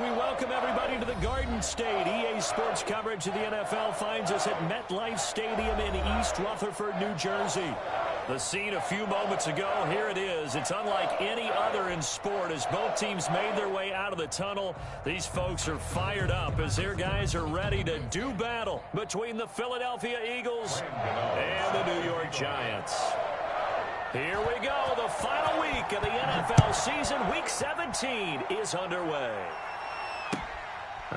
We welcome everybody to the Garden State. EA Sports coverage of the NFL finds us at MetLife Stadium in East Rutherford, New Jersey. The scene a few moments ago, here it is. It's unlike any other in sport as both teams made their way out of the tunnel. These folks are fired up as their guys are ready to do battle between the Philadelphia Eagles and the New York Giants. Here we go. The final week of the NFL season. Week 17 is underway.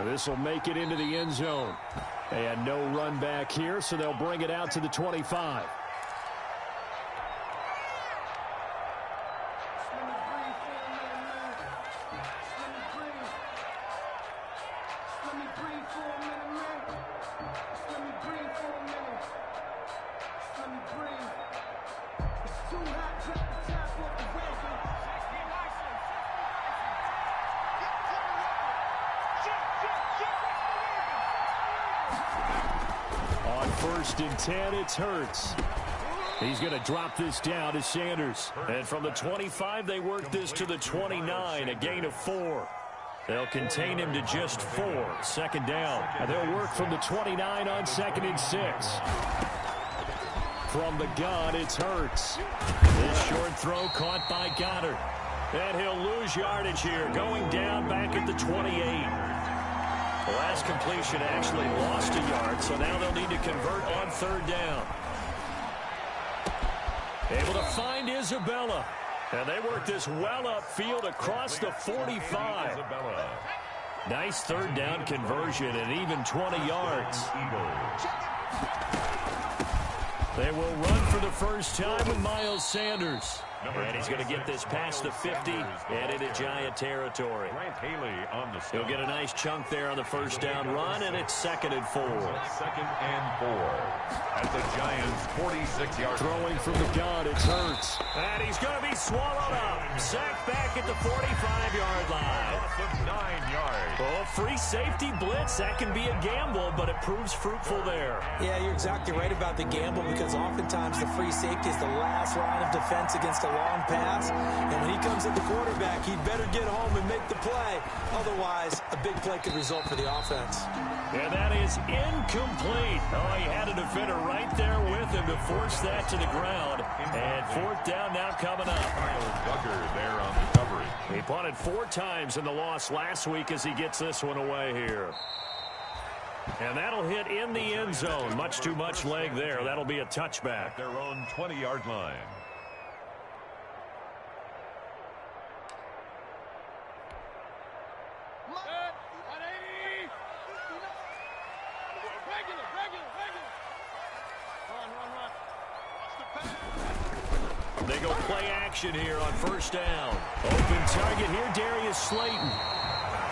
This will make it into the end zone. They had no run back here, so they'll bring it out to the 25. First and 10, it's Hurts. He's going to drop this down to Sanders. And from the 25, they work this to the 29, a gain of 4. They'll contain him to just 4. Second down. And they'll work from the 29 on 2nd and 6. From the gun, it's Hurts. This short throw caught by Goddard. And he'll lose yardage here, going down back at the 28. The last completion actually lost a yard, so now they'll need to convert on 3rd down. Able to find Isabella. And they work this well upfield across the 45. Nice 3rd down conversion and even 20 yards. They will run for the first time with Miles Sanders. And he's going to get this past the 50 and into Giant territory. He'll get a nice chunk there on the first down run, and it's 2nd and 4. 2nd and 4 at the Giants' 46-yard. Throwing from the gun, it's Hurts. And he's going to be swallowed up. Sacked back at the 45-yard line. Loss of 9 yards. Oh, free safety blitz. That can be a gamble, but it proves fruitful there. Yeah, you're exactly right about the gamble because oftentimes the free safety is the last line of defense against a long pass. And when he comes at the quarterback, he'd better get home and make the play. Otherwise, a big play could result for the offense. And that is incomplete. Oh, he had a defender right there with him to force that to the ground. And 4th down now coming up. Kyle Duggar there on the coverage. He punted 4 times in the loss last week as he gets this one away here. And that'll hit in the end zone. Much too much leg there. That'll be a touchback. At their own 20-yard line. They go play action here on 1st down. Open target here, Darius Slayton.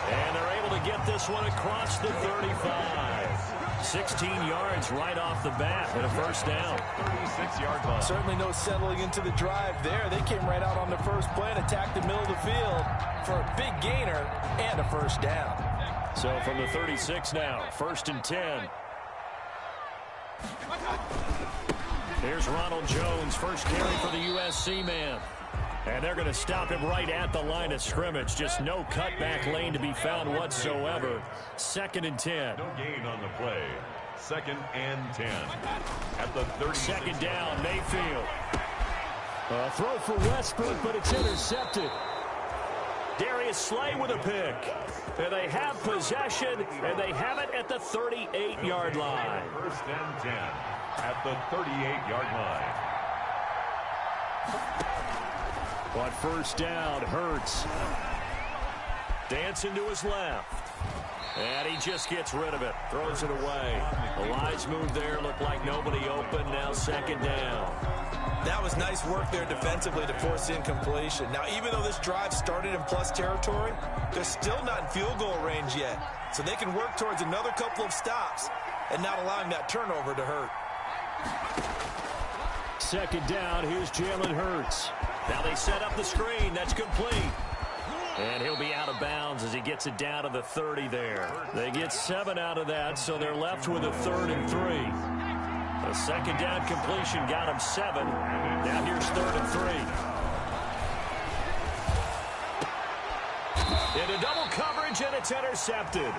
And they're able to get this one across the 35. 16 yards right off the bat and a 1st down. 36-yard line. Certainly no settling into the drive there. They came right out on the first play and attacked the middle of the field for a big gainer and a 1st down. So from the 36 now, 1st and 10. Here's Ronald Jones, first carry for the USC man. And they're going to stop him right at the line of scrimmage. Just no cutback lane to be found whatsoever. 2nd and 10. No gain on the play. 2nd and 10. At the 36. 2nd down, Mayfield. A throw for Westbrook, but it's intercepted. Darius Slay with a pick. And they have possession, and they have it at the 38-yard line. 1st and 10. At the 38-yard line. On 1st down, Hurts. Dancing to his left. And he just gets rid of it. Throws it away. The lines move there. Looked like nobody open. Now 2nd down. That was nice work there defensively to force incompletion. Now, even though this drive started in plus territory, they're still not in field goal range yet. So they can work towards another couple of stops and not allowing that turnover to hurt. 2nd down, here's Jalen Hurts. Now they set up the screen. That's complete. And he'll be out of bounds as he gets it down to the 30 there. They get 7 out of that, so they're left with a 3rd and 3. A 2nd down completion got him 7. Now here's 3rd and 3. Into double coverage, and it's It's intercepted.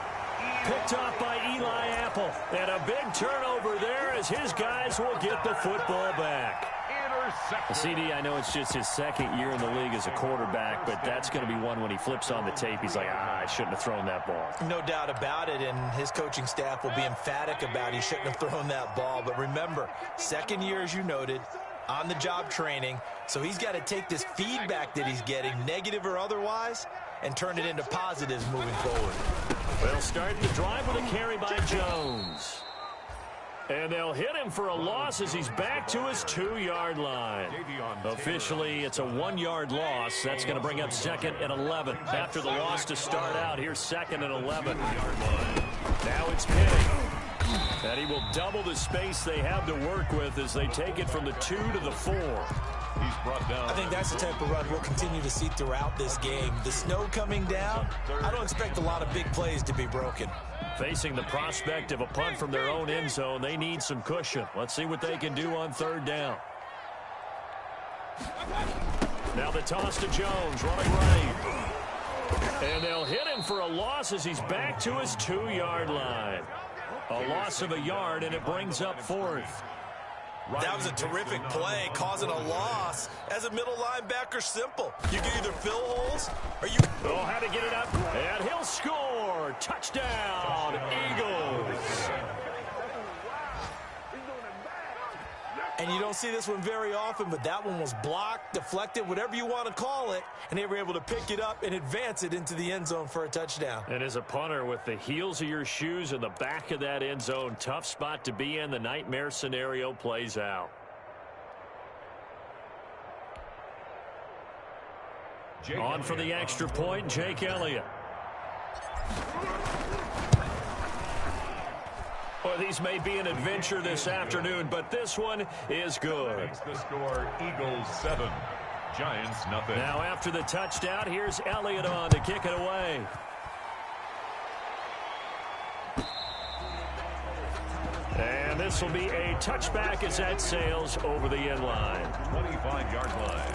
Picked off by Eli Apple. And a big turnover there as his guys will get the football back. CD, I know it's just his second year in the league as a quarterback, but that's going to be one when he flips on the tape, he's like, I shouldn't have thrown that ball. No doubt about it, and his coaching staff will be emphatic about he shouldn't have thrown that ball. But remember, second year, as you noted, on-the-job training, so he's got to take this feedback that he's getting, negative or otherwise, and turn it into positives moving forward. They'll start the drive with a carry by Jones. And they'll hit him for a loss as he's back to his 2-yard line. Officially, it's a 1-yard loss. That's going to bring up 2nd and 11. After the loss to start out, here's 2nd and 11. Now it's Penny. And he will double the space they have to work with as they take it from the 2 to the 4. He's brought down. I think that's the type of run we'll continue to see throughout this game. The snow coming down, I don't expect a lot of big plays to be broken. Facing the prospect of a punt from their own end zone, they need some cushion. Let's see what they can do on 3rd down. Now the toss to Jones, running right. And they'll hit him for a loss as he's back to his 2-yard line. A loss of a yard, and it brings up 4th. That was a terrific play, causing a loss. As a middle linebacker, simple. You can either fill holes or you... Oh, how to get it up, and he'll score. Touchdown, Eagles. And you don't see this one very often, but that one was blocked, deflected, whatever you want to call it, and they were able to pick it up and advance it into the end zone for a touchdown. And as a punter, with the heels of your shoes in the back of that end zone, tough spot to be in. The nightmare scenario plays out. On for the extra point, Jake Elliott. Well, these may be an adventure this afternoon, but this one is good. Makes the score Eagles 7, Giants nothing. Now after the touchdown, here's Elliott on to kick it away. And this will be a touchback as that sails over the end line. 25-yard line.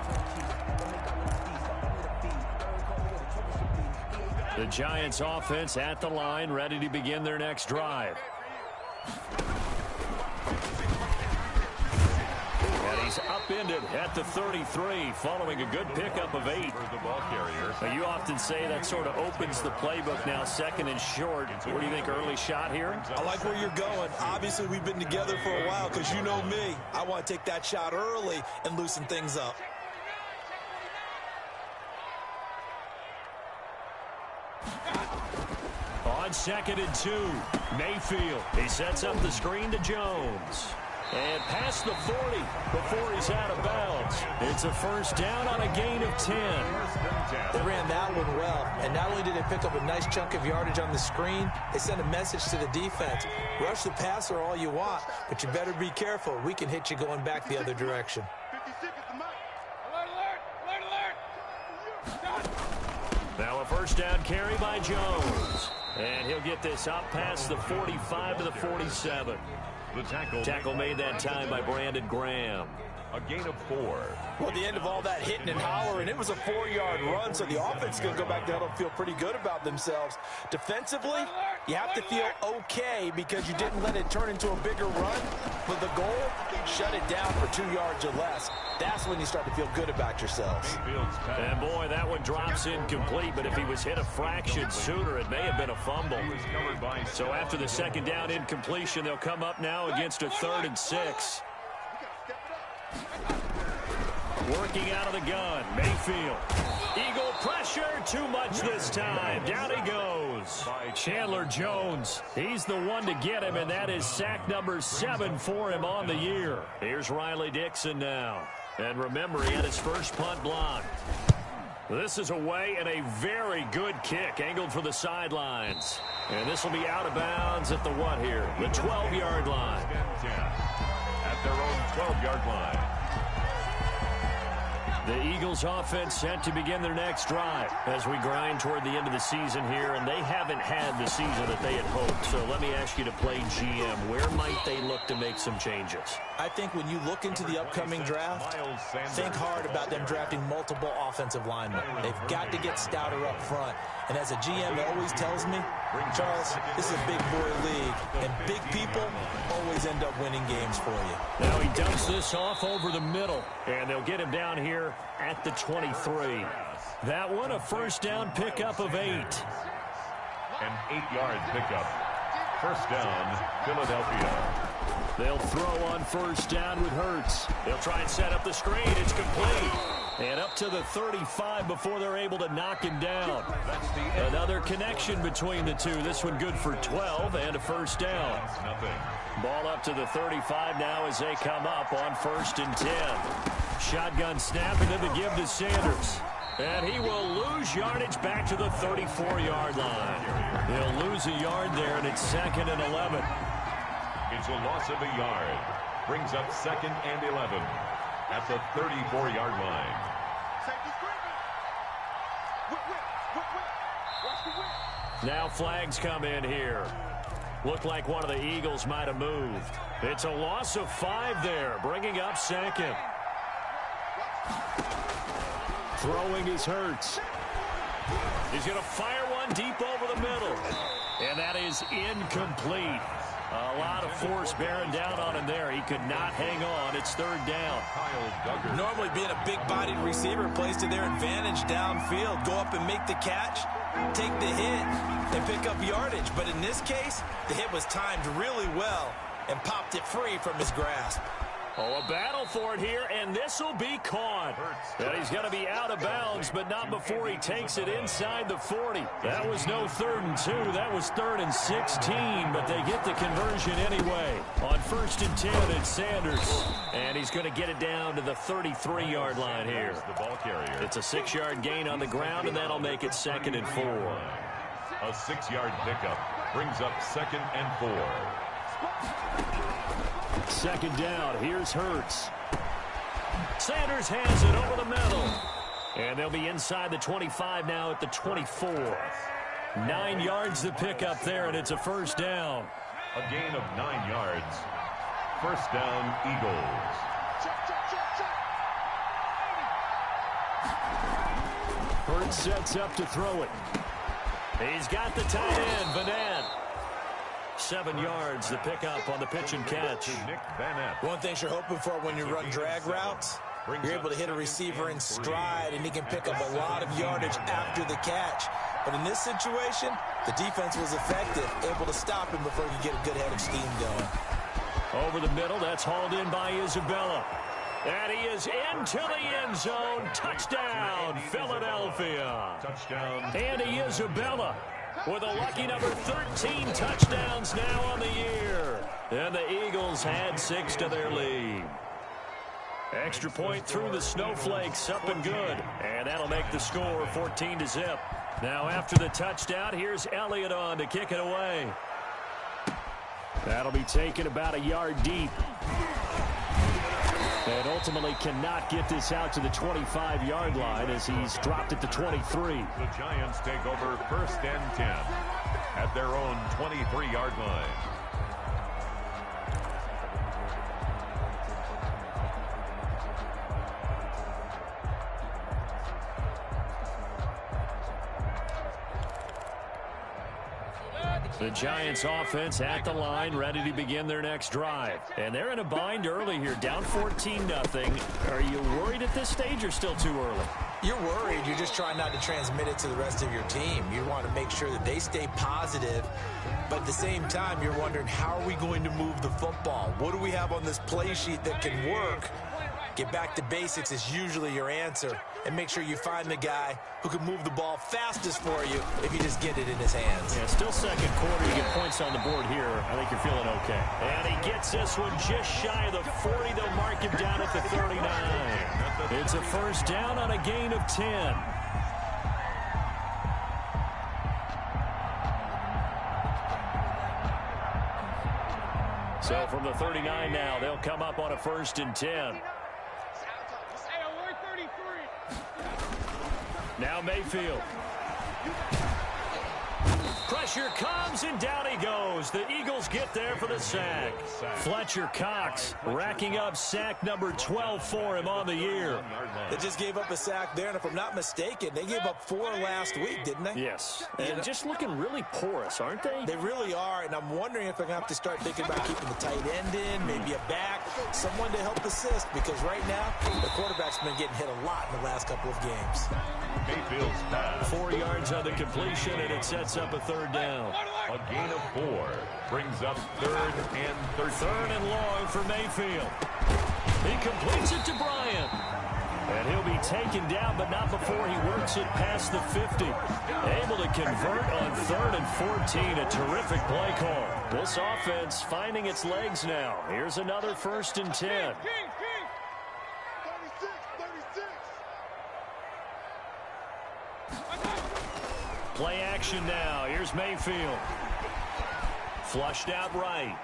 The Giants offense at the line, ready to begin their next drive. And he's upended at the 33 following a good pickup of 8. For the ball carrier. Now, you often say that sort of opens the playbook now, 2nd and short. What do you think, early shot here? I like where you're going. Obviously, we've been together for a while because you know me. I want to take that shot early and loosen things up. On 2nd and 2, Mayfield. He sets up the screen to Jones. And past the 40 before he's out of bounds. It's a first down on a gain of 10. They ran that one well, and not only did they pick up a nice chunk of yardage on the screen, they sent a message to the defense. Rush the passer all you want, but you better be careful. We can hit you going back the other direction. Now a first down carry by Jones. And he'll get this out past the 45 to the 47. The tackle made that time by Brandon Graham. A gain of 4. Well, at the end of all that hitting and hollering, it was a 4-yard run, so the offense is going to go back there and feel pretty good about themselves. Defensively, you have to feel okay because you didn't let it turn into a bigger run. But the goal, shut it down for 2 yards or less. That's when you start to feel good about yourselves. And boy, that one drops incomplete, but if he was hit a fraction sooner, it may have been a fumble. So after the second down incompletion, they'll come up now against a 3rd and 6. Working out of the gun, Mayfield. Eagle pressure, too much this time. Down he goes. Chandler Jones, he's the one to get him, and that is sack number 7 for him on the year. Here's Riley Dixon now. And remember, he had his first punt blocked. This is away and a very good kick, angled for the sidelines. And this will be out of bounds at the what here? The 12-yard line. At their own 12-yard line. The Eagles offense set to begin their next drive as we grind toward the end of the season here, and they haven't had the season that they had hoped. So let me ask you to play GM. Where might they look to make some changes? I think when you look into the upcoming draft, think hard about them drafting multiple offensive linemen. They've got to get stouter up front. And as a GM always tells me, Charles, this is a big boy league, and big people always end up winning games for you. Now he dumps this off over the middle, and they'll get him down here at the 23. That one, a first down pickup of 8. An 8-yard pickup. First down, Philadelphia. They'll throw on first down with Hurts. They'll try and set up the screen. It's complete. And up to the 35 before they're able to knock him down. Another connection between the two. This one good for 12 and a first down. Ball up to the 35 now as they come up on 1st and 10. Shotgun snap and then the give to Sanders. And he will lose yardage back to the 34-yard line. He'll lose a yard there, and it's 2nd and 11. It's a loss of a yard. Brings up 2nd and 11 at the 34-yard line. Now flags come in here. Looked like one of the Eagles might have moved. It's a loss of 5 there, bringing up 2nd. Throwing is Hurts. He's going to fire one deep over the middle. And that is incomplete. A lot of force bearing down on him there. He could not hang on. It's 3rd down. Normally being a big-bodied receiver plays to their advantage downfield. Go up and make the catch, take the hit, and pick up yardage. But in this case, the hit was timed really well and popped it free from his grasp. Oh, a battle for it here, and this will be caught. And he's going to be out of bounds, but not before he takes it inside the 40. That was no 3rd and 2. That was 3rd and 16, but they get the conversion anyway. On 1st and 10, it's Sanders. And he's going to get it down to the 33-yard line here. It's a 6-yard gain on the ground, and that'll make it 2nd and 4. A 6-yard pickup brings up 2nd and 4. 2nd down. Here's Hurts. Sanders has it over the middle. And they'll be inside the 25 now at the 24. 9 yards to pick up there, and it's a first down. A gain of 9 yards. First down, Eagles. Hurts sets up to throw it. He's got the tight end, Vanette. 7 yards to pick up on the pitch and catch. One thing you're hoping for when you run drag routes, you're able to hit a receiver in stride, and he can pick up a lot of yardage after the catch. But in this situation, the defense was effective, able to stop him before he could get a good head of steam going. Over the middle, that's hauled in by Isabella. And he is into the end zone. Touchdown, Philadelphia. Touchdown. Andy Isabella with a lucky number 13 touchdowns now on the year. And the Eagles had 6 to their lead. Extra point through the snowflakes, up and good. And that'll make the score 14-0. Now after the touchdown, here's Elliott on to kick it away. That'll be taken about a yard deep. And ultimately cannot get this out to the 25-yard line as he's dropped at the 23. The Giants take over 1st and 10 at their own 23-yard line. The Giants offense at the line, ready to begin their next drive. And they're in a bind early here, down 14-0. Are you worried at this stage or still too early? You're worried. You're just trying not to transmit it to the rest of your team. You want to make sure that they stay positive. But at the same time, you're wondering, how are we going to move the football? What do we have on this play sheet that can work? Get back to basics is usually your answer. And make sure you find the guy who can move the ball fastest for you if you just get it in his hands. Yeah, still second quarter. You get points on the board here. I think you're feeling okay. And he gets this one just shy of the 40. They'll mark him down at the 39. It's a first down on a gain of 10. So from the 39 now, they'll come up on a 1st and 10. Now Mayfield. Pressure comes, and down he goes. The Eagles get there for the sack. Fletcher Cox racking up sack number 12 for him on the year. They just gave up a sack there, and if I'm not mistaken, they gave up 4 last week, didn't they? Yes, and just looking really porous, aren't they? They really are, and I'm wondering if they're going to have to start thinking about keeping the tight end in, maybe a back, someone to help assist, because right now, the quarterback's been getting hit a lot in the last couple of games. Mayfield's pass. 4 yards on the completion, and it sets up a third down. A gain of 4 brings up 3rd and 13. 3rd and long for Mayfield. He completes it to Bryant. And he'll be taken down, but not before he works it past the 50. Able to convert on 3rd and 14. A terrific play call. This offense finding its legs now. Here's another 1st and 10. Play action now. Here's Mayfield. Flushed out right.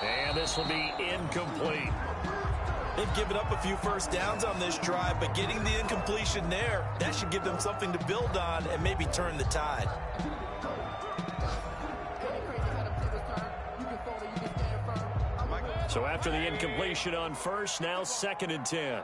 And this will be incomplete. They've given up a few first downs on this drive, but getting the incompletion there, that should give them something to build on and maybe turn the tide. So after the incompletion on 1st, now 2nd and 10.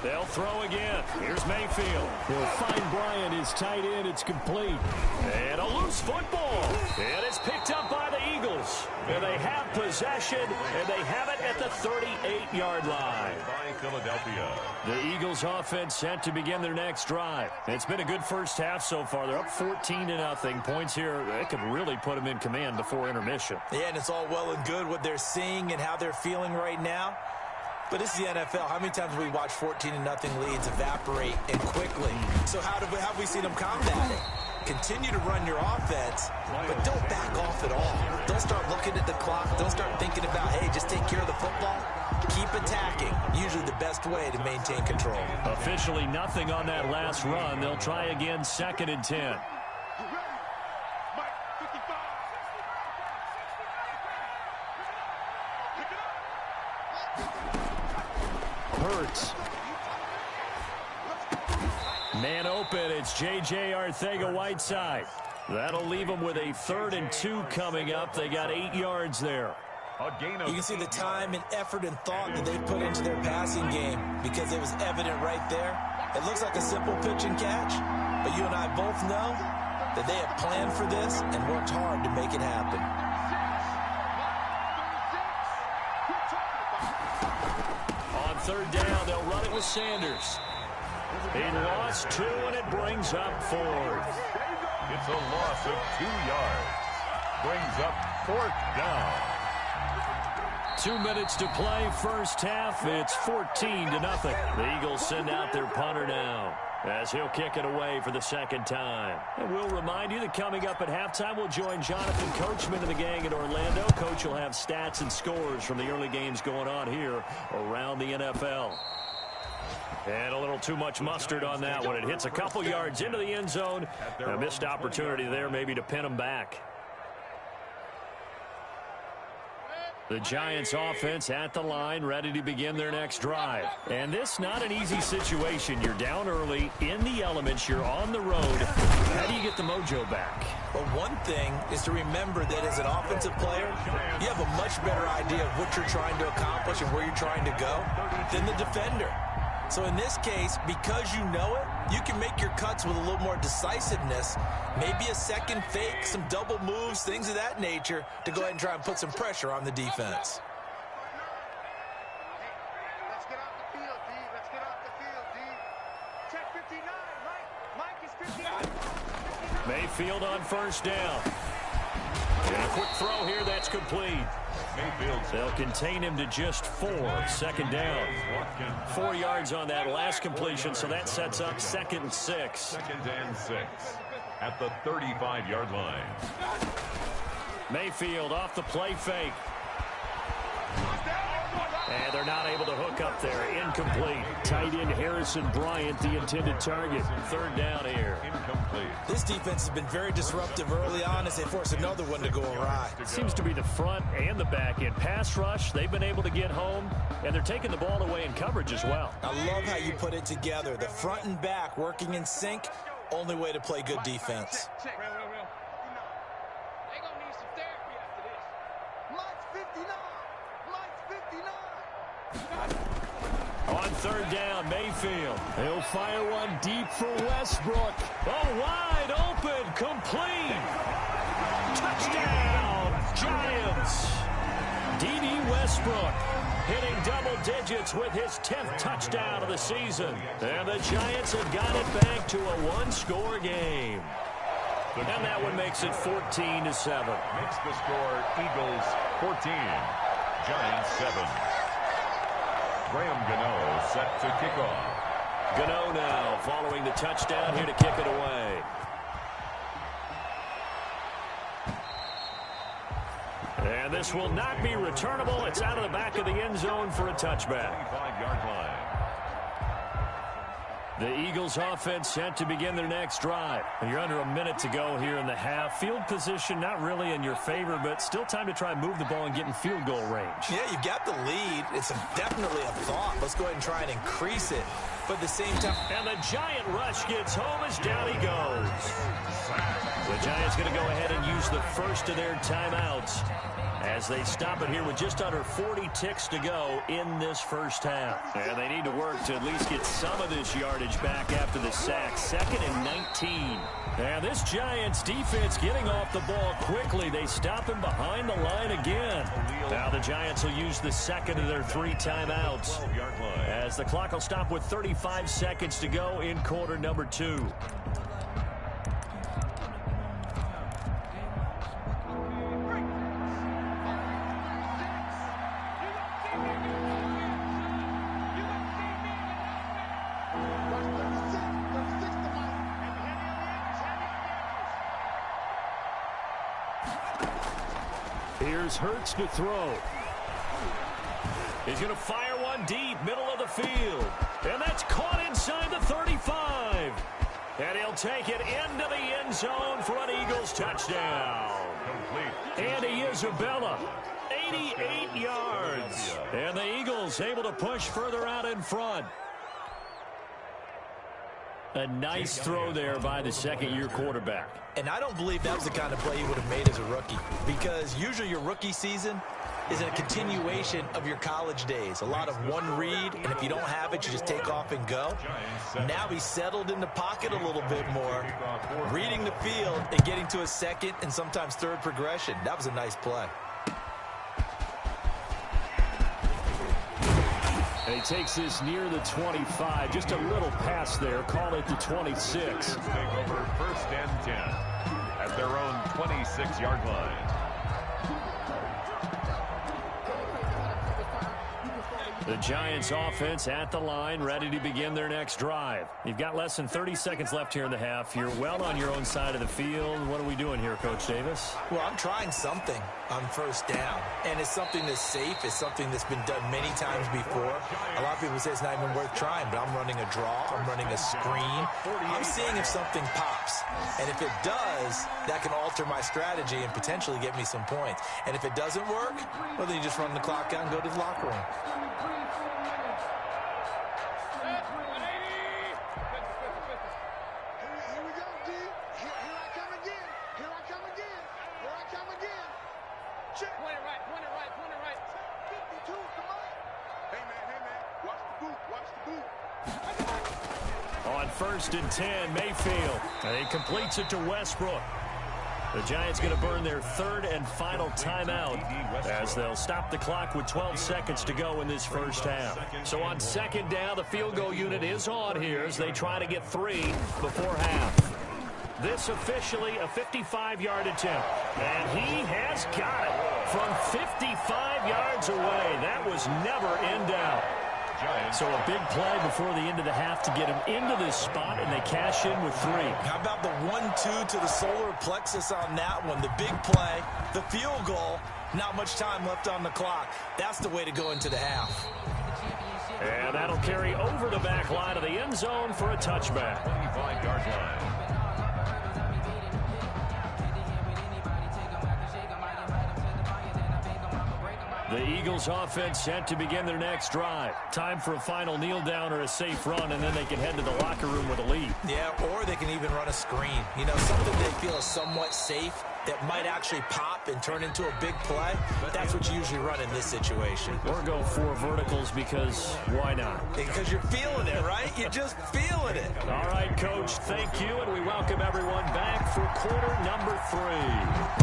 They'll throw again. Here's Mayfield. He'll find Bryant, his tight end. It's complete. And a loose football. And it's picked up by the Eagles. And they have possession, and they have it at the 38-yard line. By Philadelphia. The Eagles offense set to begin their next drive. It's been a good first half so far. They're up 14-0. Points here, that could really put them in command before intermission. Yeah, and it's all well and good what they're seeing and how they're feeling right now. But this is the NFL. How many times have we watched 14-0 leads evaporate and quickly? So how have we seen them combat it? Continue to run your offense, but don't back off at all. Don't start looking at the clock. Don't start thinking about, hey, just take care of the football. Keep attacking. Usually the best way to maintain control. Officially nothing on that last run. They'll try again, 2nd and 10. Hurts. Man open, it's J.J. Arcega-Whiteside. That'll leave them with a 3rd and 2 coming up. They got 8 yards there. You can see the time and effort and thought that they put into their passing game because it was evident right there. It looks like a simple pitch and catch, but you and I both know that they have planned for this and worked hard to make it happen. On 3rd down, they'll run it with Sanders. He lost 2, and it brings up 4th. It's a loss of 2 yards. Brings up 4th down. 2 minutes to play, first half. It's 14-0. The Eagles send out their punter now as he'll kick it away for the 2nd time. And we'll remind you that coming up at halftime, we'll join Jonathan Coachman and the gang in Orlando. Coach will have stats and scores from the early games going on here around the NFL. And a little too much mustard on that one. It hits a couple yards into the end zone. A missed opportunity there maybe to pin them back. The Giants offense at the line, ready to begin their next drive. And this not an easy situation. You're down early, in the elements, you're on the road. How do you get the mojo back? Well, one thing is to remember that as an offensive player, you have a much better idea of what you're trying to accomplish and where you're trying to go than the defender. So in this case, because you know it, you can make your cuts with a little more decisiveness, maybe a second fake, some double moves, things of that nature, to go ahead and try and put some pressure on the defense. Let's get off the field, D. Let's get off the field, D. Check 59. Mike is 59. Mayfield on 1st down. And a quick throw here, that's complete. They'll contain him to just 4. 2nd down. 4 yards on that last completion, so that sets up 2nd and 6. 2nd and 6 at the 35-yard line. Mayfield off the play fake. And they're not able to hook up there. Incomplete. Tight end Harrison Bryant, the intended target. Third down here. Incomplete. This defense has been very disruptive early on as they force another one to go awry. It seems to be the front and the back end. Pass rush, they've been able to get home, and they're taking the ball away in coverage as well. I love how you put it together. The front and back working in sync, only way to play good defense. Check. They gonna need some therapy after this. Mike's 59. On third down, Mayfield. He'll fire one deep for Westbrook. Oh, wide open, complete. Touchdown, Giants. D.D. Westbrook hitting double digits with his 10th touchdown of the season. And the Giants have got it back to a one-score game. And that one makes it 14-7. Makes the score Eagles 14, Giants 7. Graham Gano set to kick off. Gano now following the touchdown here to kick it away. And this will not be returnable. It's out of the back of the end zone for a touchback. 25-yard line. The Eagles offense set to begin their next drive. You're under a minute to go here in the half. Field position not really in your favor, but still time to try and move the ball and get in field goal range. Yeah, you've got the lead. It's definitely a thought. Let's go ahead and try and increase it. But at the same time... And the Giant rush gets home as down he goes. The Giants going to go ahead and use the first of their timeouts as they stop it here with just under 40 ticks to go in this first half. And they need to work to at least get some of this yardage back after the sack. 2nd and 19. And this Giants defense getting off the ball quickly. They stop him behind the line again. Now the Giants will use the second of their 3 timeouts as the clock will stop with 35 seconds to go in quarter number 2. Here's Hurts to throw. He's going to fire one deep, middle of the field. And that's caught inside the 35. And he'll take it into the end zone for an Eagles touchdown. Andy Isabella, 88 yards. And the Eagles able to push further out in front. A nice throw there by the second-year quarterback. And I don't believe that was the kind of play he would have made as a rookie, because usually your rookie season is a continuation of your college days. A lot of one read, and if you don't have it, you just take off and go. Now he's settled in the pocket a little bit more, reading the field and getting to a second and sometimes third progression. That was a nice play. And he takes this near the 25. Just a little pass there. Call it the 26. Take over 1st and 10 at their own 26-yard line. The Giants offense at the line, ready to begin their next drive. You've got less than 30 seconds left here in the half. You're well on your own side of the field. What are we doing here, Coach Davis? Well, I'm trying something on first down, and it's something that's safe. It's something that's been done many times before. A lot of people say it's not even worth trying, but I'm running a draw. I'm running a screen. I'm seeing if something pops, and if it does, that can alter my strategy and potentially get me some points. And if it doesn't work, well, then you just run the clock out and go to the locker room. On 1st and 10, Mayfield. And he completes it to Westbrook. The Giants going to burn their 3rd and final timeout as they'll stop the clock with 12 seconds to go in this first half. So on 2nd down, the field goal unit is on here as they try to get 3 before half. This officially a 55-yard attempt. And he has got it from 55 yards away. That was never in doubt. So a big play before the end of the half to get him into this spot, and they cash in with 3. How about the 1-2 to the solar plexus on that one? The big play, the field goal, not much time left on the clock. That's the way to go into the half. And that'll carry over the back line of the end zone for a touchback. 25-yard line. The Eagles offense set to begin their next drive. Time for a final kneel down or a safe run, and then they can head to the locker room with a lead. Yeah, or they can even run a screen. You know, something they feel is somewhat safe that might actually pop and turn into a big play. That's what you usually run in this situation. Or go 4 verticals because why not? Because you're feeling it, right? You're just feeling it. All right, Coach, thank you, and we welcome everyone back for quarter number 3.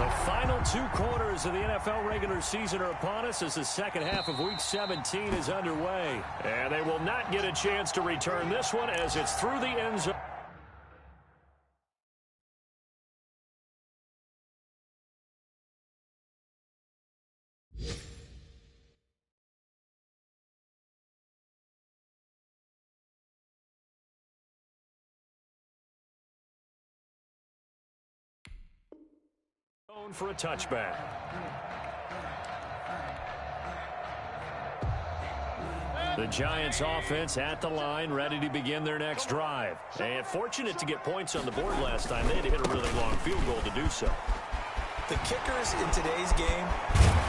The final 2 quarters of the NFL regular season are upon us as the second half of Week 17 is underway. And they will not get a chance to return this one as it's through the end zone. For a touchback. The Giants offense at the line, ready to begin their next drive. And fortunate to get points on the board last time. They had to hit a really long field goal to do so. The kickers in today's game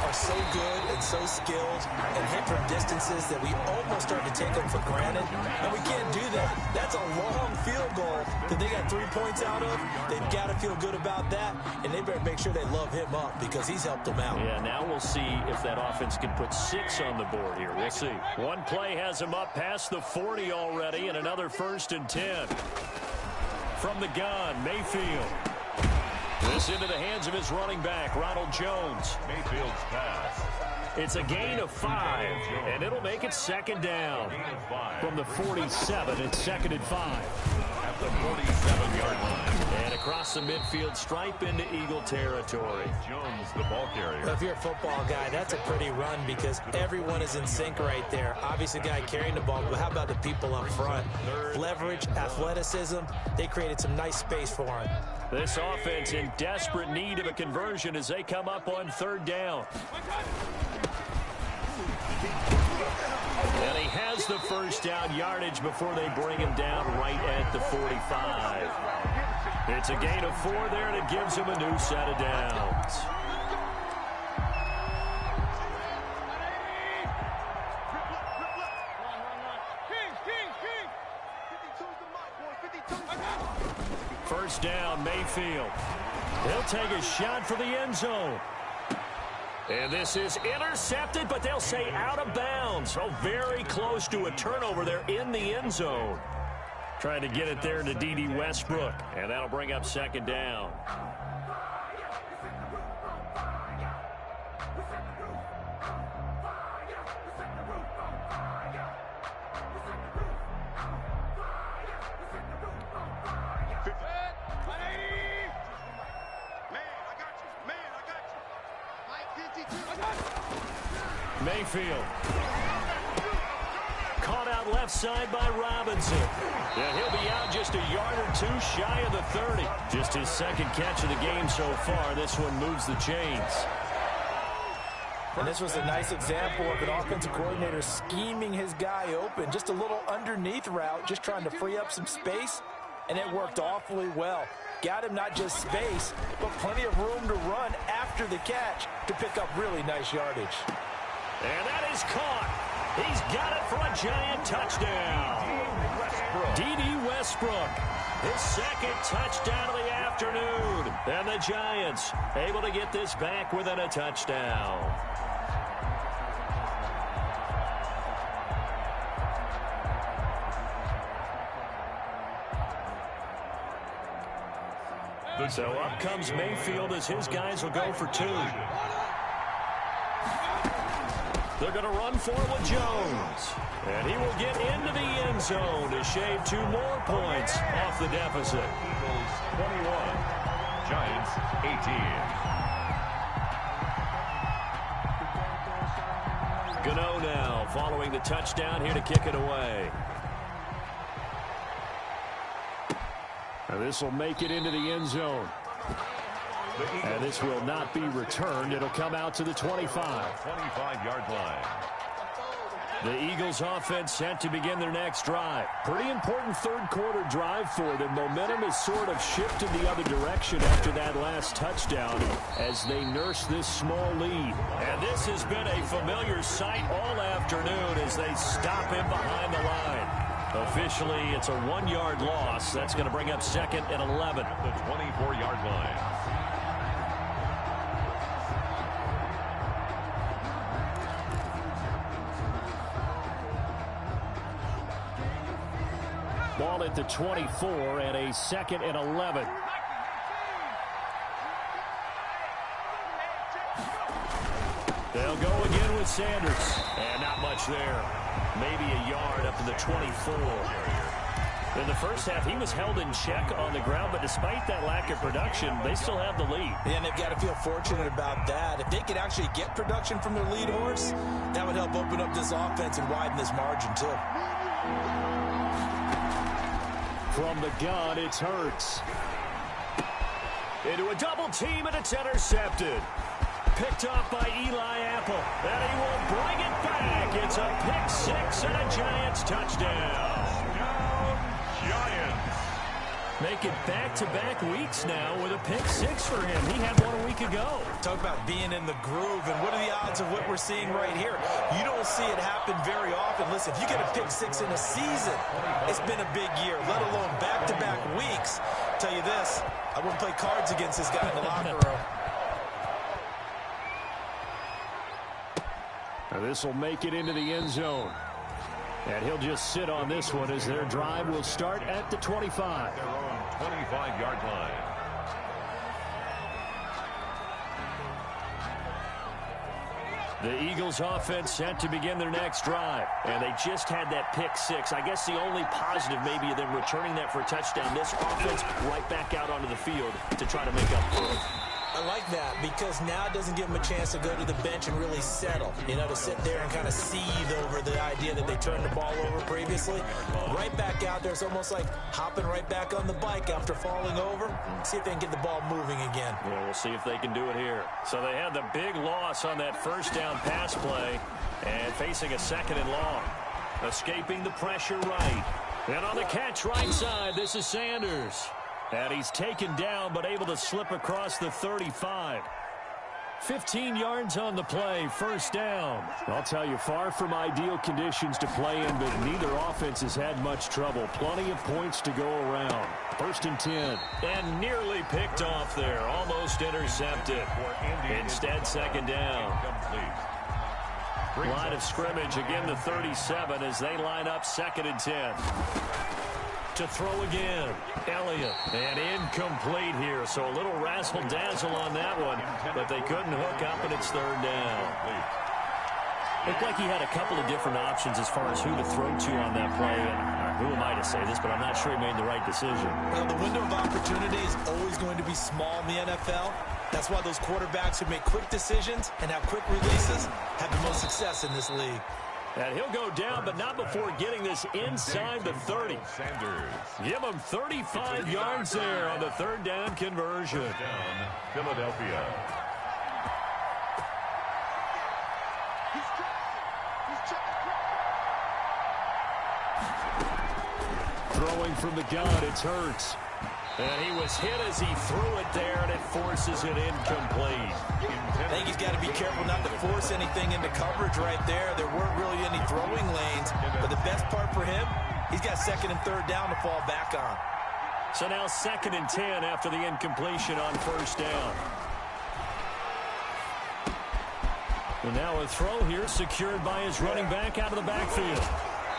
are so good and so skilled and hit from distances that we almost start to take them for granted. And we can't do that. That's a long field goal that they got 3 points out of. They've got to feel good about that, and they better make sure they love him up because he's helped them out. Yeah, now we'll see if that offense can put 6 on the board here. We'll see. One play has him up past the 40 already, and another 1st and 10. From the gun, Mayfield. This into the hands of his running back, Ronald Jones. Mayfield's pass. It's a gain of 5, and it'll make it 2nd down. From the 47, it's 2nd and 5. At the 47-yard line. And across the midfield stripe into Eagle territory. Jones, the ball carrier. Well, if you're a football guy, that's a pretty run because everyone is in sync right there. Obviously, the guy carrying the ball, but how about the people up front? Leverage, athleticism, they created some nice space for him. This offense in desperate need of a conversion as they come up on 3rd down. And he has the 1st down yardage before they bring him down right at the 45. It's a gain of 4 there, and it gives him a new set of downs. First down, Mayfield. He'll take a shot for the end zone. And this is intercepted, but they'll say out of bounds. Oh, very close to a turnover there in the end zone. Trying to get it there to D.D. Westbrook, and that'll bring up 2nd down. Mayfield. Caught out left side by Robinson. And he'll be out just a yard or 2 shy of the 30. Just his 2nd catch of the game so far. This one moves the chains. And this was a nice example of an offensive coordinator scheming his guy open. Just a little underneath route, just trying to free up some space. And it worked awfully well. Got him not just space, but plenty of room to run after the catch to pick up really nice yardage. And that is caught. He's got it for a giant touchdown. D.D. Westbrook, his 2nd touchdown of the afternoon. And the Giants able to get this back within a touchdown. So up comes Mayfield as his guys will go for 2. They're going to run for it with Jones. And he will get into the end zone to shave 2 more points off the deficit. Eagles 21, Giants 18. Gano now following the touchdown here to kick it away. And this will make it into the end zone. And this will not be returned. It'll come out to the 25. 25-yard line. The Eagles offense set to begin their next drive. Pretty important third quarter drive for them. Momentum has sort of shifted the other direction after that last touchdown as they nurse this small lead. And this has been a familiar sight all afternoon as they stop him behind the line. Officially, it's a 1-yard loss. That's going to bring up 2nd and 11. The 24-yard line. Ball at the 24 and a 2nd and 11. They'll go again with Sanders. And not much there. Maybe a yard up to the 24. In the first half, he was held in check on the ground, but despite that lack of production, they still have the lead. And they've got to feel fortunate about that. If they could actually get production from their lead horse, that would help open up this offense and widen this margin, too. From the gun, it's Hurts. Into a double team, and it's intercepted. Picked off by Eli Apple. And he will bring it back. It's a pick six and a Giants touchdown. Giants. Make it back-to-back weeks now with a pick six for him. He had one a week ago. Talk about being in the groove, and what are the odds of what we're seeing right here? You don't see it happen very often. Listen, if you get a pick six in a season, it's been a big year, let alone back-to-back weeks. I'll tell you this, I wouldn't play cards against this guy in the locker room. Now this will make it into the end zone. And he'll just sit on this one as their drive will start at the 25. Their own 25-yard line. The Eagles offense set to begin their next drive. And they just had that pick six. I guess the only positive maybe of them returning that for a touchdown. This offense right back out onto the field to try to make up for it. I like that because now it doesn't give them a chance to go to the bench and really settle, you know, to sit there and kind of seethe over the idea that they turned the ball over previously. Right back out there, it's almost like hopping right back on the bike after falling over. See if they can get the ball moving again. Yeah, we'll see if they can do it here. So they had the big loss on that first down pass play and facing a 2nd and long. Escaping the pressure right. And on the catch right side, this is Sanders. And he's taken down, but able to slip across the 35. 15 yards on the play, first down. I'll tell you, far from ideal conditions to play in, but neither offense has had much trouble. Plenty of points to go around. 1st and 10. And nearly picked off there. Almost intercepted. Instead, 2nd down. Line of scrimmage, again the 37 as they line up 2nd and 10. To throw again. Elliott. And incomplete here. So a little razzle-dazzle on that one. But they couldn't hook up, and it's 3rd down. Looked like he had a couple of different options as far as who to throw to on that play. And who am I to say this, but I'm not sure he made the right decision. Well, the window of opportunity is always going to be small in the NFL. That's why those quarterbacks who make quick decisions and have quick releases have the most success in this league. And he'll go down, but not before getting this inside the 30. Sanders. Give him 35 yards there on the 3rd down conversion. Down, Philadelphia. Throwing from the gun, it's Hurts. And he was hit as he threw it there, and it forces it incomplete. I think he's got to be careful not to force anything into coverage right there. There weren't really any throwing lanes, but the best part for him, he's got 2nd and 3rd down to fall back on. So now 2nd and 10 after the incompletion on 1st down. And now a throw here secured by his running back out of the backfield.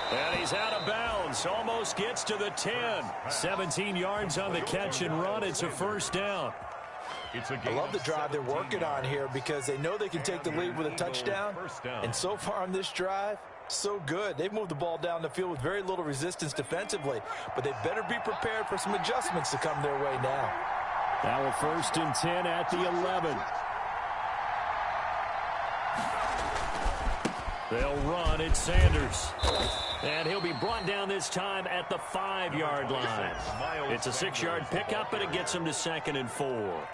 And he's out of bounds. Almost gets to the 10. 17 yards on the catch and run. It's a 1st down. I love the drive they're working on here because they know they can take the lead with a touchdown. And so far on this drive, so good. They've moved the ball down the field with very little resistance defensively. But they better be prepared for some adjustments to come their way now. Now a 1st and 10 at the 11. They'll run. It's Sanders. And he'll be brought down this time at the 5-yard line. It's a 6-yard pickup, and it gets him to 2nd and 4.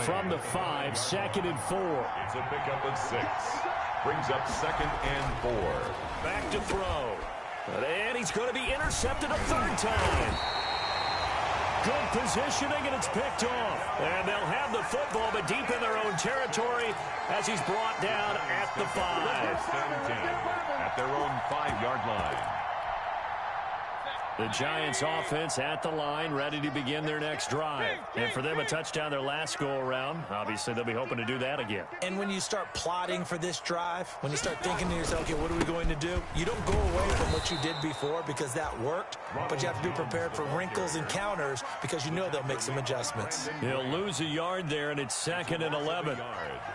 From the 5, 2nd and 4. It's a pickup of 6. Brings up 2nd and 4. Back to throw. And he's going to be intercepted a 3rd time. Good positioning, and it's picked off. And they'll have the football, but deep in their own territory as he's brought down at the 5. At their own 5-yard line. The Giants offense at the line, ready to begin their next drive. And for them, a touchdown their last go-around. Obviously, they'll be hoping to do that again. And when you start plotting for this drive, when you start thinking to yourself, okay, what are we going to do? You don't go away from what you did before because that worked, but you have to be prepared for wrinkles and counters because you know they'll make some adjustments. He'll lose a yard there, and it's 2nd and 11.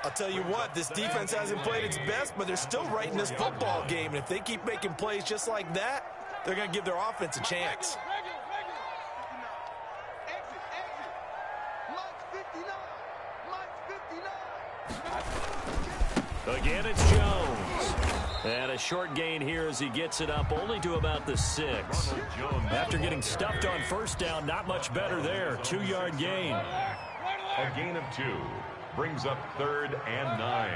I'll tell you what, this defense hasn't played its best, but they're still right in this football game. And if they keep making plays just like that, they're going to give their offense a chance. Again, it's Jones. And a short gain here as he gets it up only to about the 6. After getting stuffed on 1st down, not much better there. 2-yard gain. A gain of 2. Brings up 3rd and 9.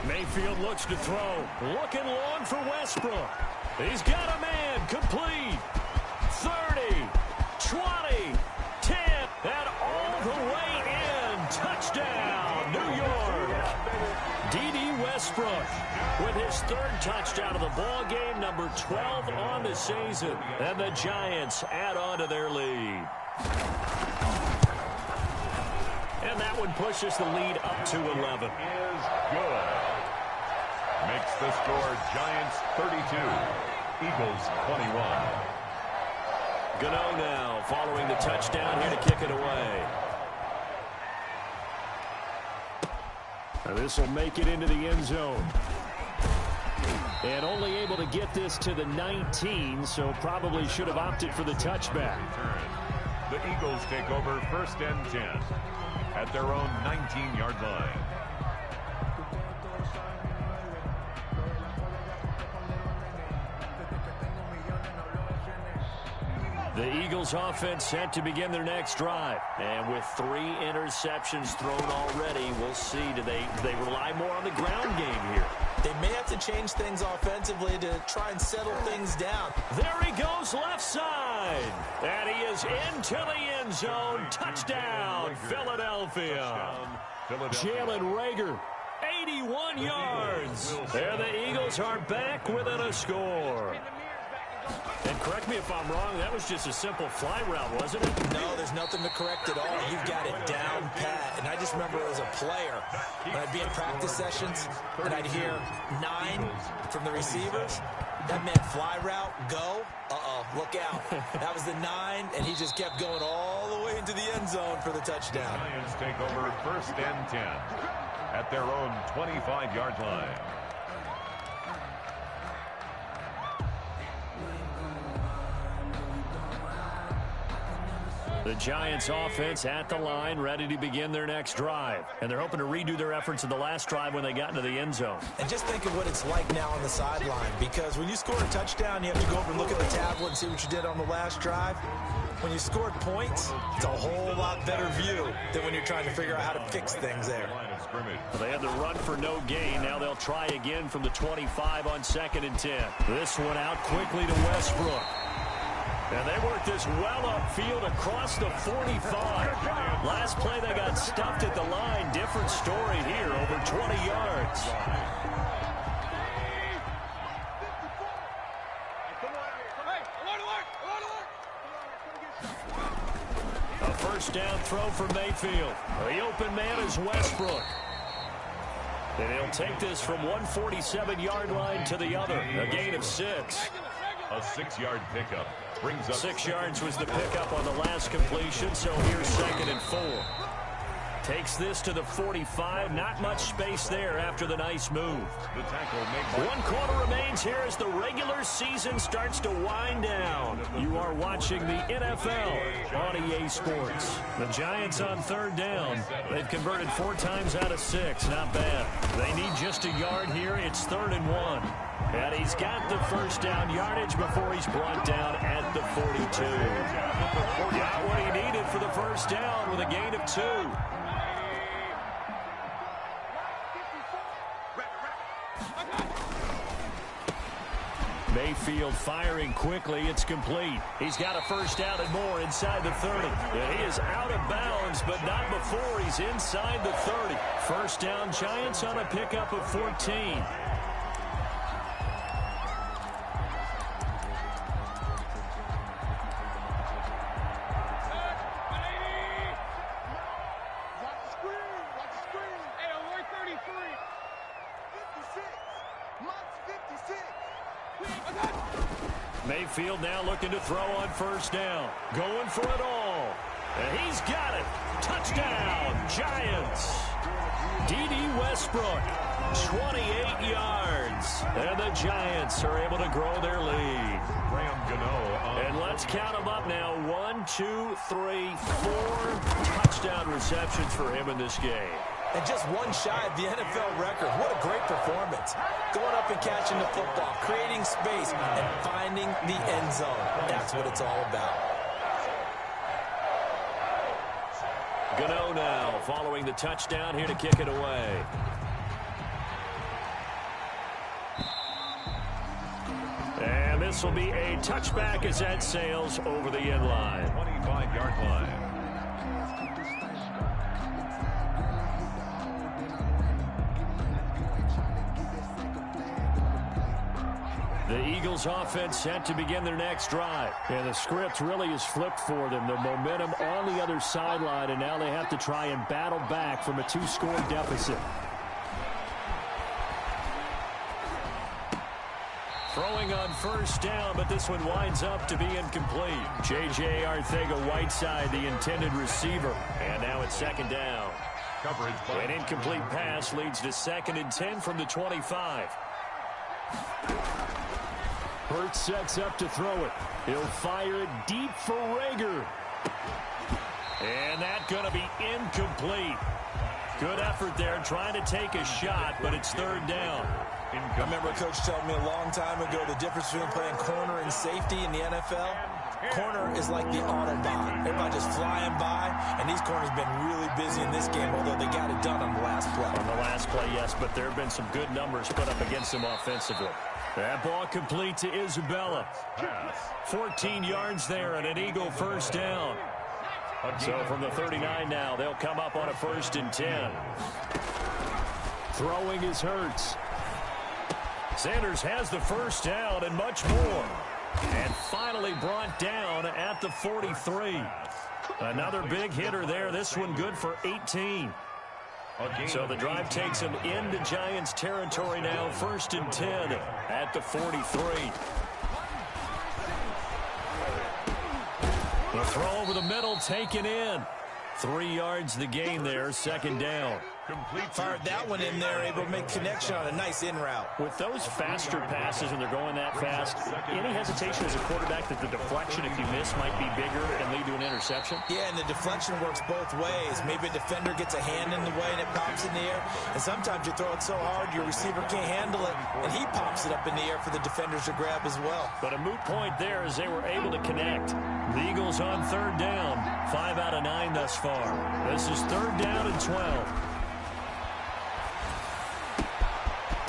Mayfield looks to throw. Looking long for Westbrook. He's got a man. Complete. 30, 20, 10, and all the way in. Touchdown, New York. D.D. Westbrook with his 3rd touchdown of the ball game, number 12 on the season. And the Giants add on to their lead. And that one pushes the lead up to 11. Is good. Makes the score Giants 32, Eagles 21. Gano now following the touchdown here to kick it away. Now this will make it into the end zone. And only able to get this to the 19, so probably should have opted for the touchback. The Eagles take over 1st and 10 at their own 19-yard line. The Eagles offense set to begin their next drive. And with 3 interceptions thrown already, we'll see. Do they rely more on the ground game here? They may have to change things offensively to try and settle things down. There he goes left side. And he is into the end zone. Touchdown, Philadelphia. Jalen Reagor, 81 yards. And the Eagles are back within a score. And correct me if I'm wrong, that was just a simple fly route, wasn't it? No, there's nothing to correct at all. You've got it down pat. And I just remember as a player, when I'd be in practice sessions, and I'd hear 9 from the receivers, that meant fly route, go, look out. That was the 9, and he just kept going all the way into the end zone for the touchdown. Giants take over 1st and 10 at their own 25-yard line. The Giants offense at the line, ready to begin their next drive. And they're hoping to redo their efforts in the last drive when they got into the end zone. And just think of what it's like now on the sideline, because when you score a touchdown, you have to go over and look at the tablet and see what you did on the last drive. When you scored points, it's a whole lot better view than when you're trying to figure out how to fix things there. Well, they had the run for no gain. Now they'll try again from the 25 on 2nd and 10. This one out quickly to Westbrook. And they worked this well upfield across the 45. Last play, they got stuffed at the line. Different story here, over 20 yards. A 1st down throw for Mayfield. The open man is Westbrook. And he'll take this from 147-yard line to the other. A gain of 6. A 6-yard pickup. Brings up 6 yards was the pickup on the last completion, so here's 2nd and 4. Takes this to the 45. Not much space there after the nice move. The tackle makes 1 quarter remains here as the regular season starts to wind down. You are watching the NFL on EA Sports. The Giants on 3rd down. They've converted 4 times out of 6. Not bad. They need just a yard here. It's 3rd and 1. And he's got the first down yardage before he's brought down at the 42. Got what he needed for the first down with a gain of 2. Mayfield firing quickly. It's complete. He's got a first down and more inside the 30. And he is out of bounds, but not before he's inside the 30. First down, Giants on a pickup of 14. Mayfield now looking to throw on first down. Going for it all. And he's got it. Touchdown, Giants. D.D. Westbrook, 28 yards. And the Giants are able to grow their lead. And let's count them up now. 1, 2, 3, 4 touchdown receptions for him in this game. And just one shy of the NFL record. What a great performance. Going up and catching the football, creating space, and finding the end zone. That's what it's all about. Gano now following the touchdown here to kick it away. And this will be a touchback as that sails over the end line. 25-yard line. The Eagles offense set to begin their next drive. And the script really is flipped for them. The momentum on the other sideline, and now they have to try and battle back from a 2-score deficit. Throwing on first down, but this one winds up to be incomplete. J.J. Arcega-Whiteside, the intended receiver. And now it's 2nd down. Coverage by An incomplete pass leads to 2nd and 10 from the 25. Hurts sets up to throw it. He'll fire it deep for Rager. And that's going to be incomplete. Good effort there trying to take a shot, but it's 3rd down. I remember a coach telling me a long time ago the difference between playing corner and safety in the NFL. Corner is like the Autobahn. Everybody just flying by, and these corners have been really busy in this game, although they got it done on the last play. On the last play, yes, but there have been some good numbers put up against them offensively. That ball complete to Isabella. 14 yards there and an Eagle first down. So from the 39 now, they'll come up on a 1st and 10. Throwing is Hurts. Sanders has the first down and much more. And finally brought down at the 43. Another big hitter there. This one good for 18. So the drive takes him into Giants territory now. 1st and 10 at the 43. The throw over the middle taken in. 3 yards the gain there. 2nd down. Fired that one in there, able to make connection on a nice in route. With those faster passes when they're going that fast, any hesitation as a quarterback that the deflection, if you miss, might be bigger and lead to an interception? Yeah, and the deflection works both ways. Maybe a defender gets a hand in the way and it pops in the air. And sometimes you throw it so hard your receiver can't handle it, and he pops it up in the air for the defenders to grab as well. But a moot point there as they were able to connect. The Eagles on 3rd down. 5 out of 9 thus far. This is 3rd down and 12.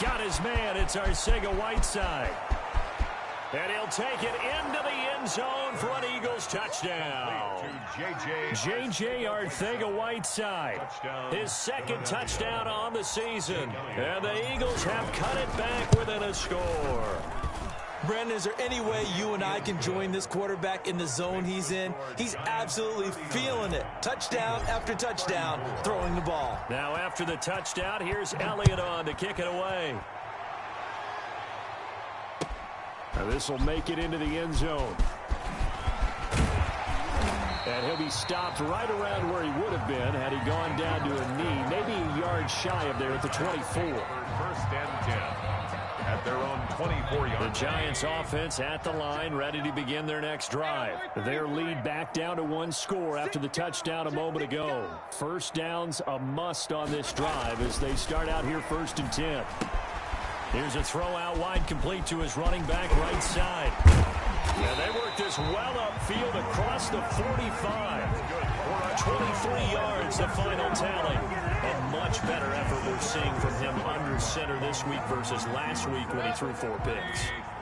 Got his man. It's Arcega-Whiteside. And he'll take it into the end zone for an Eagles touchdown. J.J. Arcega-Whiteside. His 2nd touchdown on the season. And the Eagles have cut it back within a score. Brandon, is there any way you and I can join this quarterback in the zone he's in? He's absolutely feeling it. Touchdown after touchdown, throwing the ball. Now after the touchdown, here's Elliott on to kick it away. Now this will make it into the end zone. And he'll be stopped right around where he would have been had he gone down to a knee, maybe a yard shy of there at the 24. First and 10 at their own 24-yard. The Giants offense at the line, ready to begin their next drive. Their lead back down to one score after the touchdown a moment ago. First down's a must on this drive as they start out here 1st and 10. Here's a throw out wide, complete to his running back right side. And they work this well upfield across the 45. 23 yards, the final tally. A much better effort we're seeing from him under center this week versus last week when he threw 4 picks.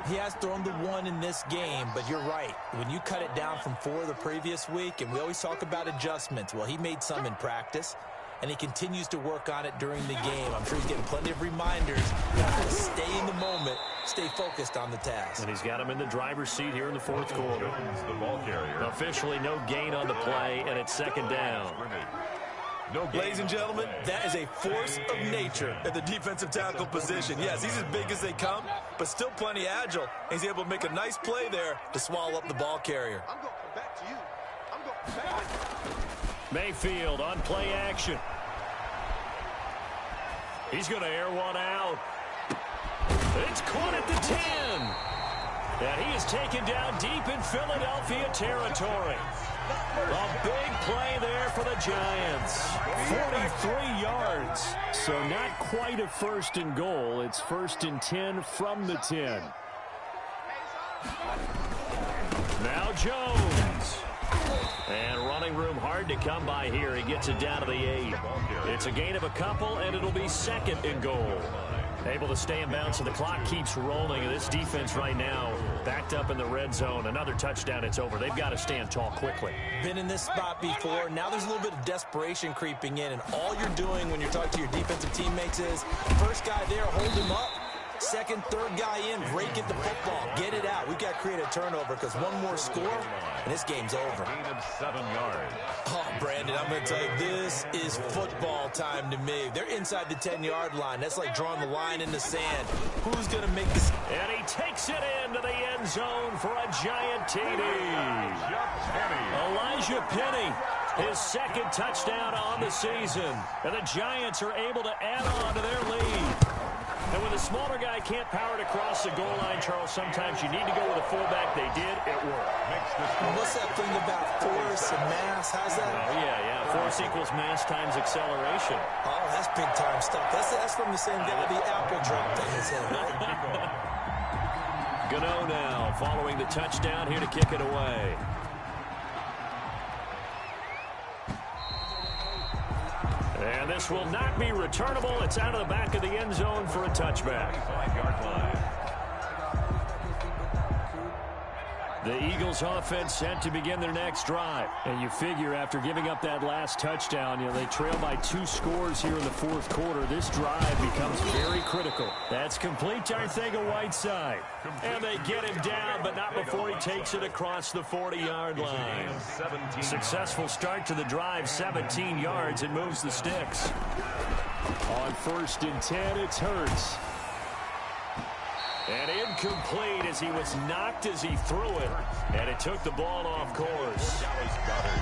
He has thrown the 1 in this game, but you're right. When you cut it down from 4 the previous week, and we always talk about adjustments, well, he made some in practice, and he continues to work on it during the game. I'm sure he's getting plenty of reminders. You have to stay in the moment, stay focused on the task. And he's got him in the driver's seat here in the 4th quarter. The ball carrier. Officially no gain on the play, and it's 2nd down. Ladies and gentlemen, that is a force of nature at the defensive tackle position. Yes, he's as big as they come, but still plenty agile. He's able to make a nice play there to swallow up the ball carrier. I'm going back to you. I'm going back to you. Mayfield on play action. He's going to air one out. It's caught at the 10. And he is taken down deep in Philadelphia territory. A big play there for the Giants. 43 yards. So not quite a 1st and goal. It's 1st and 10 from the 10. Now Jones. And running room hard to come by here. He gets it down to the 8. It's a gain of a couple, and it'll be 2nd and goal. Able to stay in bounds, so the clock keeps rolling. And this defense right now backed up in the red zone. Another touchdown, it's over. They've got to stand tall quickly. Been in this spot before. Now there's a little bit of desperation creeping in, and all you're doing when you're talking to your defensive teammates is first guy there, hold him up. Second, third guy in, break it the football. Get it out. We've got to create a turnover because one more score, and this game's over. Gain of 7 yards. Oh, Brandon, I'm going to tell you, this is football time to me. They're inside the 10-yard line. That's like drawing the line in the sand. Who's going to make this? And he takes it into the end zone for a giant TD. Elijah Penny, his 2nd touchdown on the season. And the Giants are able to add on to their lead. And when the smaller guy can't power it across the goal line, Charles, sometimes you need to go with a fullback. They did. It worked. What's that thing about force and mass? How's that? Oh, yeah. Force equals mass times acceleration. Oh, that's big-time stuff. That's from the same guy the apple dropped on his head, right? Gano now following the touchdown here to kick it away. And this will not be returnable. It's out of the back of the end zone for a touchback. 5-yard line. The Eagles offense set to begin their next drive. And you figure after giving up that last touchdown, they trail by 2 scores here in the 4th quarter. This drive becomes very critical. That's complete to Arcega-Whiteside. And they get him down, but not before he takes it across the 40-yard line. Successful start to the drive, 17 yards, and moves the sticks. On 1st and 10, it's Hurts. And incomplete as he was knocked as he threw it. And it took the ball off course.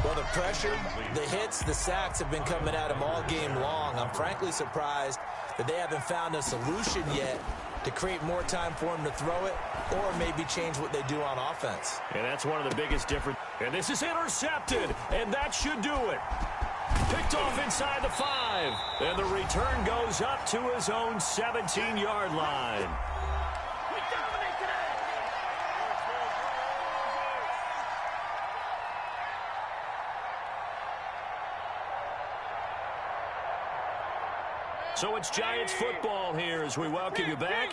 Well, the pressure, the hits, the sacks have been coming at him all game long. I'm frankly surprised that they haven't found a solution yet to create more time for him to throw it or maybe change what they do on offense. And that's one of the biggest differences. And this is intercepted, and that should do it. Picked off inside the 5. And the return goes up to his own 17-yard line. So it's Giants football here as we welcome you back.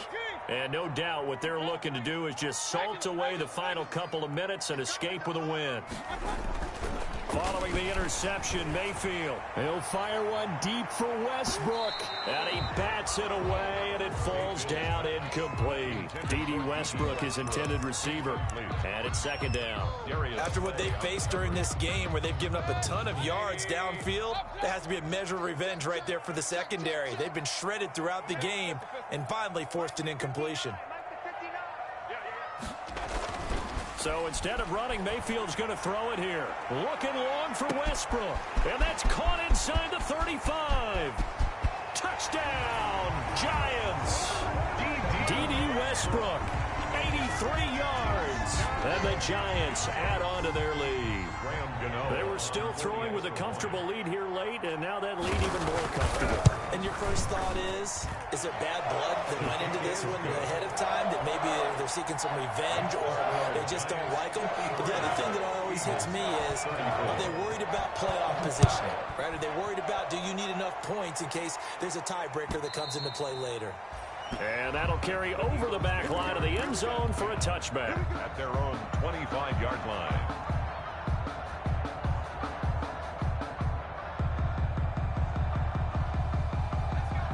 And no doubt what they're looking to do is just salt away the final couple of minutes and escape with a win. Following the interception, Mayfield. He'll fire one deep for Westbrook. And he bats it away, and it falls down incomplete. D.D. Westbrook, his intended receiver. And it's 2nd down. After what they faced during this game where they've given up a ton of yards downfield, there has to be a measure of revenge right there for the secondary. They've been shredded throughout the game and finally forced an incompletion. So instead of running, Mayfield's going to throw it here. Looking long for Westbrook. And that's caught inside the 35. Touchdown, Giants. D.D. Westbrook, 83 yards. And the Giants add on to their lead. They were still throwing with a comfortable lead here late, and now that lead even more comfortable. And your first thought is there bad blood that went into this one ahead of time, that maybe they're seeking some revenge or they just don't like them? But the other thing that always hits me is, are they worried about playoff positioning? Right? Are they worried about, do you need enough points in case there's a tiebreaker that comes into play later? And that'll carry over the back line of the end zone for a touchback. At their own 25-yard line.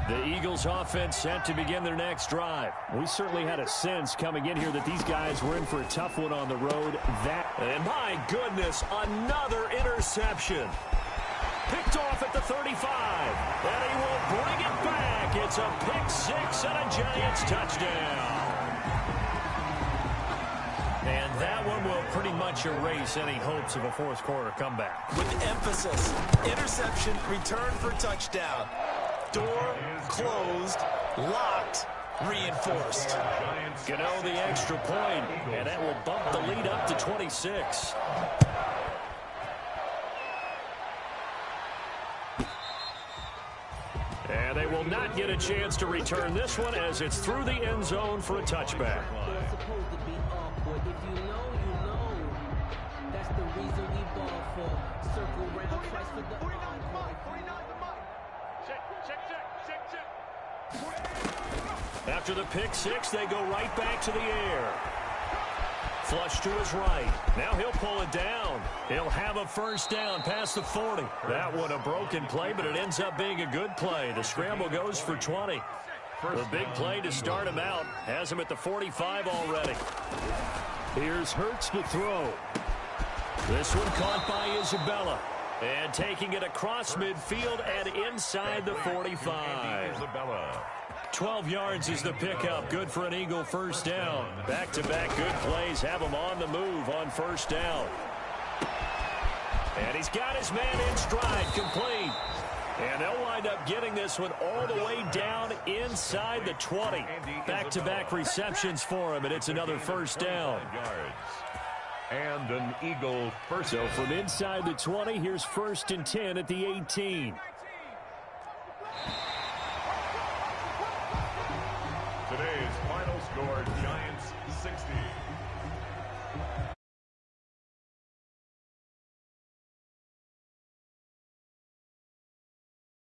The Eagles offense set to begin their next drive. We certainly had a sense coming in here that these guys were in for a tough one on the road. And my goodness, another interception. Picked off at the 35. And he will bring it back. It's a pick six and a Giants touchdown. And that one will pretty much erase any hopes of a fourth quarter comeback. With emphasis, interception, return for touchdown. Door closed, locked, reinforced. Gano the extra point, and that will bump the lead up to 26. And they will not get a chance to return this one as it's through the end zone for a touchback. After the pick six, they go right back to the air. Flush to his right. Now he'll pull it down. He'll have a first down past the 40. That one a broken play, but it ends up being a good play. The scramble goes for 20. The big play to start him out has him at the 45 already. Here's Hurts to throw. This one caught by Isabella. And taking it across midfield and inside the 45. 12 yards is the pickup. Good for an Eagle first down. Back-to-back good plays have him on the move on first down. And he's got his man in stride, complete. And they'll wind up getting this one all the way down inside the 20. Back-to-back receptions for him, and it's another first down. And an Eagle first. So from inside the 20, here's 1st and 10 at the 18. Today's final score, Giants